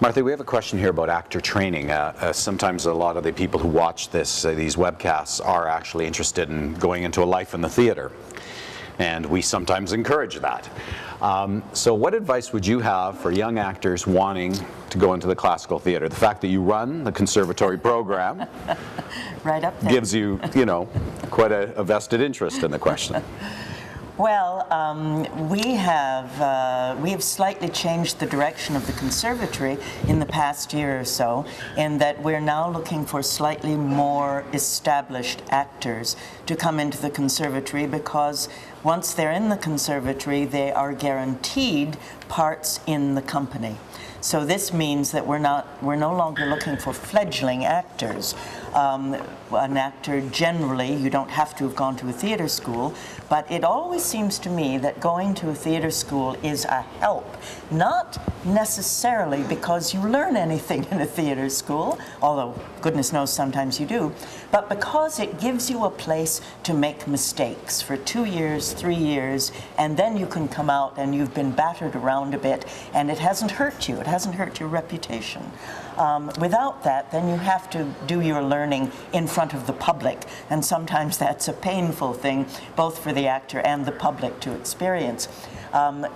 Martha, we have a question here about actor training. Sometimes a lot of the people who watch these webcasts are actually interested in going into a life in the theater, and we sometimes encourage that. So what advice would you have for young actors wanting to go into the classical theater? The fact that you run the conservatory program right up there gives you, quite a vested interest in the question. Well, we have slightly changed the direction of the conservatory in the past year or so, in that we're now looking for slightly more established actors to come into the conservatory, because once they're in the conservatory, they are guaranteed parts in the company. So this means that we're no longer looking for fledgling actors. An actor, generally, you don't have to have gone to a theater school, but it always seems to me that going to a theater school is a help. Not necessarily because you learn anything in a theater school, although goodness knows sometimes you do, but because it gives you a place to make mistakes for 2 years, 3 years, and then you can come out and you've been battered around a bit, and it hasn't hurt you. It hasn't hurt your reputation. Without that, then you have to do your learning in front of the public, and sometimes that's a painful thing, both for the actor and the public to experience.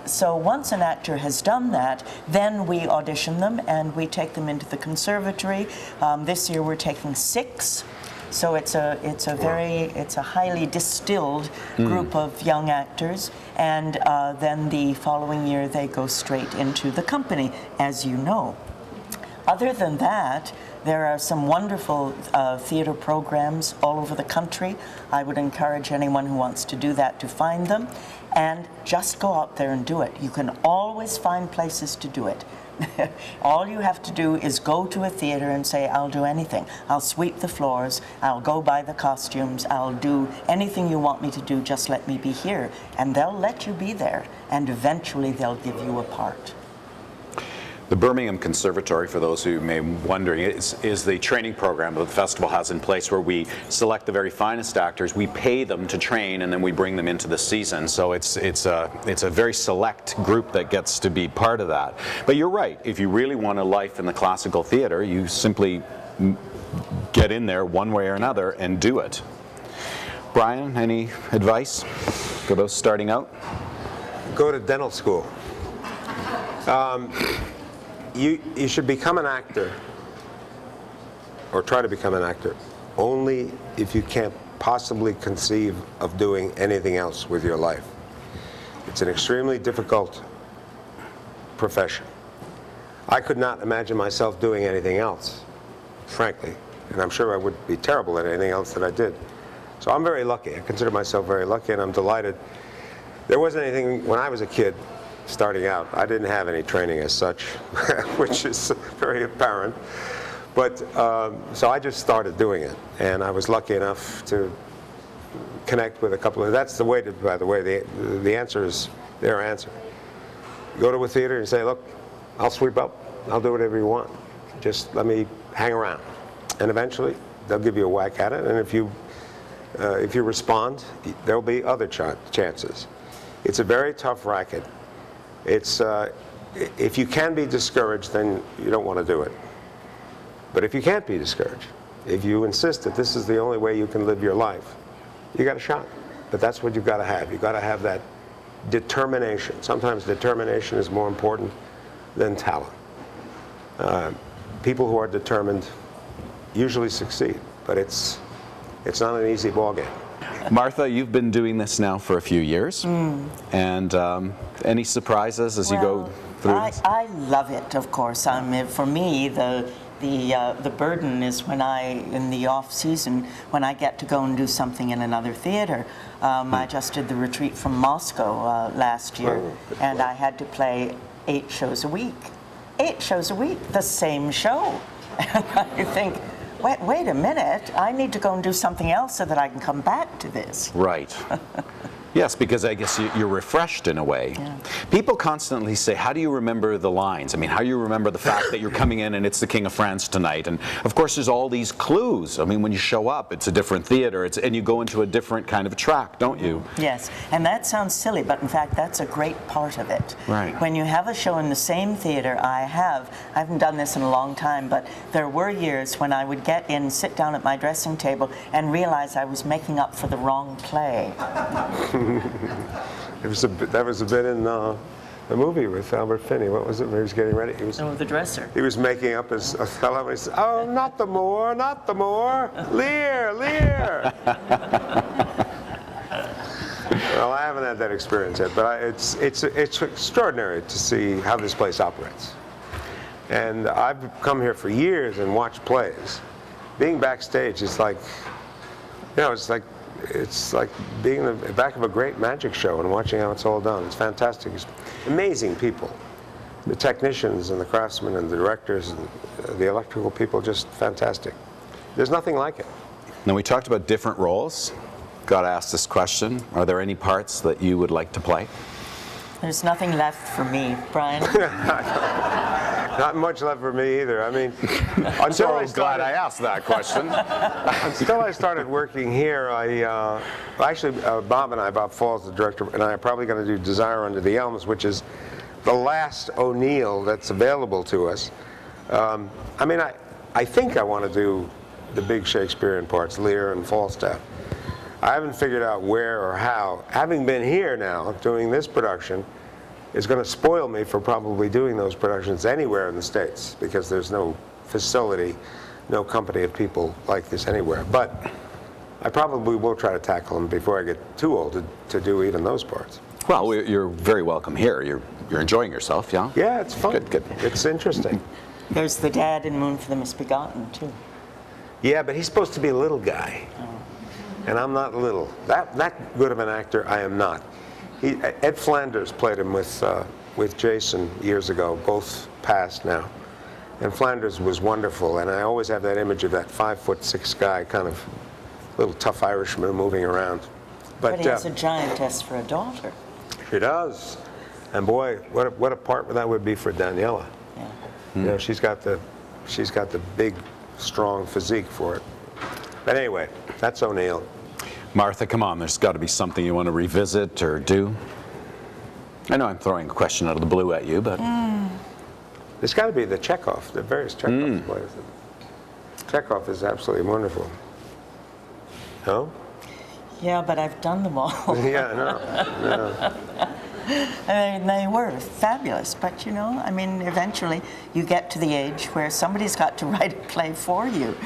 So once an actor has done that, then we audition them and we take them into the conservatory. This year we're taking 6. So it's a highly distilled group of young actors, and then the following year they go straight into the company, as you know. Other than that, there are some wonderful theater programs all over the country. I would encourage anyone who wants to do that to find them, and just go out there and do it. You can always find places to do it. All you have to do is go to a theater and say, I'll do anything. I'll sweep the floors, I'll go buy the costumes, I'll do anything you want me to do, just let me be here. And they'll let you be there, and eventually they'll give you a part. The Birmingham Conservatory, for those who may be wondering, is the training program that the festival has in place, where we select the very finest actors, we pay them to train, and then we bring them into the season. So it's a very select group that gets to be part of that. But you're right, if you really want a life in the classical theater, you simply get in there one way or another and do it. Brian, any advice for those starting out? Go to dental school. You should become an actor, or try to become an actor, only if you can't possibly conceive of doing anything else with your life. It's an extremely difficult profession. I could not imagine myself doing anything else, frankly, and I'm sure I would be terrible at anything else that I did. So I'm very lucky. I consider myself very lucky, and I'm delighted. There wasn't anything when I was a kid. Starting out, I didn't have any training as such, which is very apparent. But so I just started doing it, and I was lucky enough to connect with a couple of. That's the way to. By the way, the answer is their answer. You go to a theater and say, "Look, I'll sweep up. I'll do whatever you want. Just let me hang around," and eventually they'll give you a whack at it. And if you respond, there'll be other chances. It's a very tough racket. It's if you can be discouraged, then you don't want to do it. But if you can't be discouraged, if you insist that this is the only way you can live your life, you got a shot. But that's what you've got to have. You've got to have that determination. Sometimes determination is more important than talent. People who are determined usually succeed, but it's not an easy ballgame. Martha, you've been doing this now for a few years, and any surprises as you go through this? I love it, of course. For me, the burden is when in the off season, when I get to go and do something in another theater. I just did the retreat from Moscow last year, and I had to play 8 shows a week. 8 shows a week, the same show. And you think, wait a minute, I need to go and do something else so that I can come back to this. Right. Yes, because I guess you're refreshed in a way. Yeah. People constantly say, how do you remember the lines? I mean, how do you remember the fact that you're coming in and it's the King of France tonight? And of course, there's all these clues. I mean, when you show up, it's a different theater, and you go into a different kind of track, don't you? Yes, and that sounds silly, but in fact, that's a great part of it. Right. When you have a show in the same theater, I haven't done this in a long time, but there were years when I would get in, sit down at my dressing table, and realize I was making up for the wrong play. That was a bit in the movie with Albert Finney. What was it? He was getting ready. The dresser. He was making up his Othello. He said, "Oh, not the Moor, not the Moor. Lear, Lear." Well, I haven't had that experience yet, but it's extraordinary to see how this place operates. And I've come here for years and watched plays. Being backstage is like, it's like being in the back of a great magic show and watching how it's all done. It's fantastic. It's amazing people. The technicians and the craftsmen and the directors and the electrical people, just fantastic. There's nothing like it. Now, we talked about different roles. Got to ask this question. Are there any parts that you would like to play? There's nothing left for me, Brian. Not much left for me either. I mean, until I glad I asked that question. Until I started working here, Bob and I, Bob Falls, the director, and I are probably going to do Desire Under the Elms, which is the last O'Neill that's available to us. I mean, I think I want to do the big Shakespearean parts, Lear and Falstaff. I haven't figured out where or how. Having been here now, doing this production, is going to spoil me for probably doing those productions anywhere in the States, because there's no facility, no company of people like this anywhere. But I probably will try to tackle them before I get too old to do even those parts. Well, you're very welcome here. You're enjoying yourself, yeah? Yeah, it's fun. Good. It's interesting. There's the dad in Moon for the Misbegotten, too. Yeah, but he's supposed to be a little guy. Oh. And I'm not little. That good of an actor, I am not. Ed Flanders played him with Jason years ago, both passed now. And Flanders was wonderful, and I always have that image of that 5'6" guy, kind of little tough Irishman moving around. But he has a giantess for a daughter. She does. And boy, what a part that would be for Daniela. Yeah. You know, she's got the big, strong physique for it. But anyway, that's O'Neill. Martha, come on, there's got to be something you want to revisit or do. I know I'm throwing a question out of the blue at you, but... There's got to be the Chekhov, the various Chekhov plays. Chekhov is absolutely wonderful. No? Yeah, but I've done them all. Yeah, I know. I mean, they were fabulous, but you know, I mean, eventually you get to the age where somebody's got to write a play for you.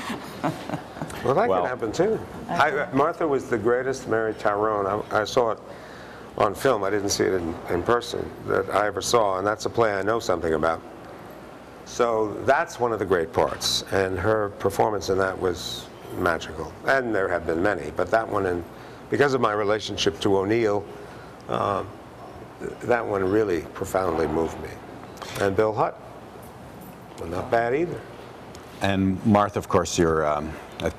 Well, that can happen too. Martha was the greatest Mary Tyrone. I saw it on film. I didn't see it in person that I ever saw, and that's a play I know something about. So that's one of the great parts, and her performance in that was magical. And there have been many, but that one, and because of my relationship to O'Neill, that one really profoundly moved me. And Bill Hutt, well, not bad either. And Martha, of course, you're a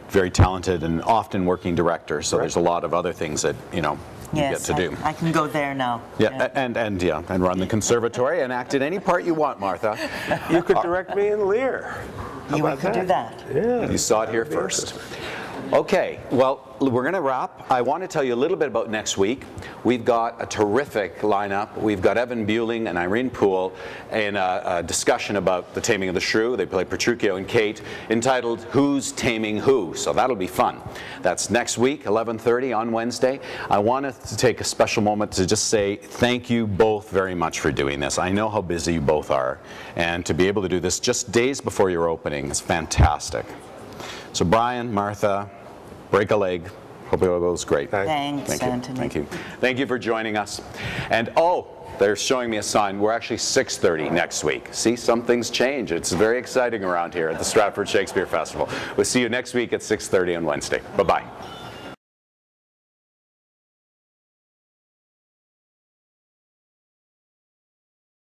very talented and often working director, so there's a lot of other things that, you know, you get to do. I can go there now. Yeah, and run the conservatory and act in any part you want, Martha. You could direct me in Lear. We could do that. Yeah. You saw it here first. Okay, well, we're going to wrap. I want to tell you a little bit about next week. We've got a terrific lineup. We've got Evan Bueling and Irene Poole in a discussion about The Taming of the Shrew. They play Petruchio and Kate, entitled Who's Taming Who? So that'll be fun. That's next week, 11:30 on Wednesday. I wanted to take a special moment to just say thank you both very much for doing this. I know how busy you both are, and to be able to do this just days before your opening is fantastic. So Brian, Martha, break a leg. Hope it all goes great. Thanks, Antoni. Thank you. Thank you for joining us. And they're showing me a sign. We're actually 6:30 next week. See, some things change. It's very exciting around here at the Stratford Shakespeare Festival. We'll see you next week at 6:30 on Wednesday. Bye-bye.